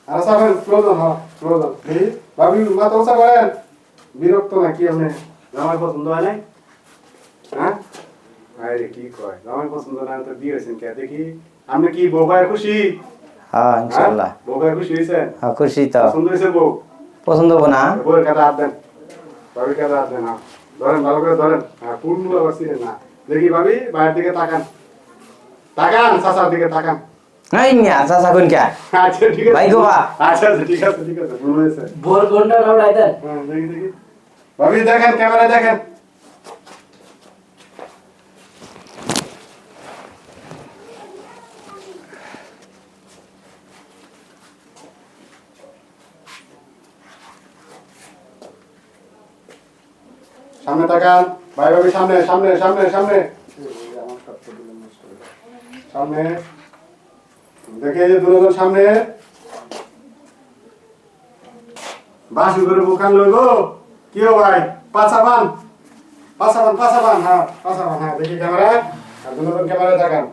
আর সাবেন ক্লোজন হ্যাঁ ক্লোজন এই ভাবি মাথা উঁচা করেন বিরক্ত নাকি আপনি জামাই পছন্দ হয় নাই হ্যাঁ আরে কি কয় জামাই পছন্দ না তো দিয়েছেন কে দেখি আপনি কি বউ ভাই খুশি হ্যাঁ ইনশাআল্লাহ বউ ভাই খুশি হয়েছেন হ্যাঁ খুশি তো পছন্দ হয়েছে বউ পছন্দ হবো না বউয়ের কাছে হাত দেন ভাবির কাছে হাত দেন হ্যাঁ ধরেন ভালো করে ধরেন হ্যাঁ পূর্ণ অবস্থিত না দেখি ভাবি বাইরের দিকে তাকান তাকান চাচার দিকে তাকান নাই মিয়া চাচা কোন কে আচ্ছা ঠিক আছে ভাই গো বা আচ্ছা আচ্ছা ঠিক আছে ভুল হয়েছে ভোর ঘন্টা রাউড়াই দেন হ্যাঁ দেখি দেখি ভাবি দেখেন ক্যামেরা দেখেন সামনে তাকান ভাই ভাবি সামনে সামনে সামনে সামনে সামনে দেখে যে দুজন সামনে বাসি করে বুকান লইব কি হো ভাই পাছাবান হ্যাঁ পাছাবান হ্যাঁ দেখি ক্যামেরা আর দুজন ক্যামেরা তাকান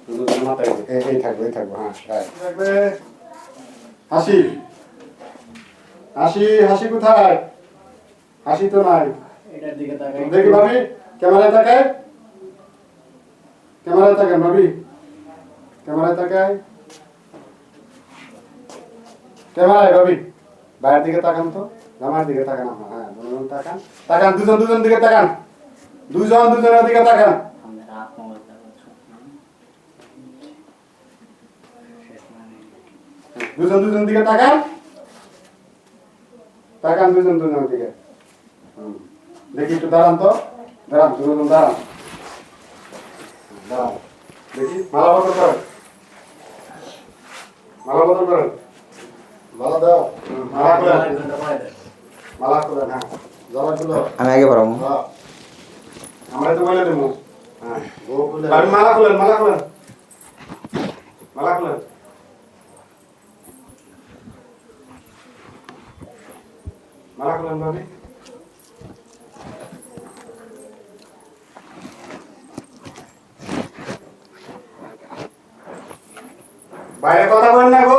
দুজন মাথায় এই থাকবে হ্যাঁ থাকবে হাসি হাসি হাসি কোথায় হাসি তো নাই এটার দিকে তাকাই দেখি ভাবি ক্যামেরায় তাকায় ভাবি ক্যামেরায় তাকায় ক্যামেরায় ভাবি বাইরের দিকে তাকান তো আমার দিকে তাকান হ্যাঁ দুজন তাকান তাকান দুজন দিকে তাকান দুজনের দিকে তাকান আমাদের রাত মোবাইল দুজন দিকে তাকান দুজনের দিকে দেখি একটু দাঁড়ান তো দাঁড়ান দুজন দাঁড়ান দেখি মালা বদল করেন মালা দাও মালা করেন হ্যাঁ জবা খুলো আমি আগে পারবো আমরা তো বলে দেবো হ্যাঁ ভাবি মালা খুলেন ভাবি বাইরে কথা বলেন না গো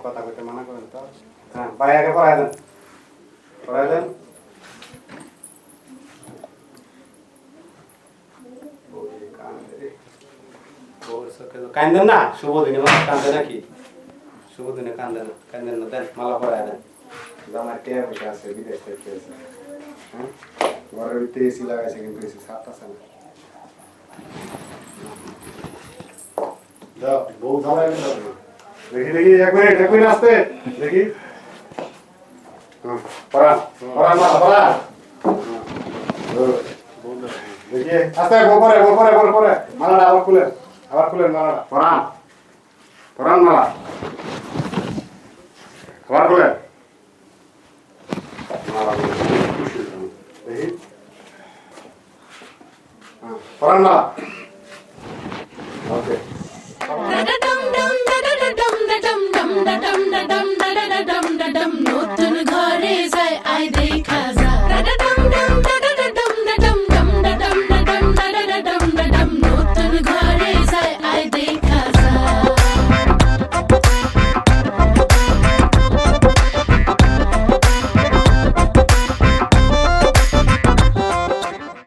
কথা বলতে মানা করেন তো হ্যাঁ বাইরে আগে পড়ায় দেন কান্দেন না শুভ দিনে কান্দে নাকি শুভ দিনে কান্দেন না দেন মালা পড়ায় দেন জামার টিয়া পয়সা আছে বিদেশ থেকে আছে হ্যাঁ ঘরের ভিতরে এসি লাগাইছে কিন্তু এসি সাত আছে না দাও বউ জামাই দেখি এক মিনিট আসতে দেখি পড়ান মালা দেখি আস্তে বউ পরে মালাটা আবার খুলেন মালাটা পড়ান মালা আবার খুলেন দেখি পড়ান মালা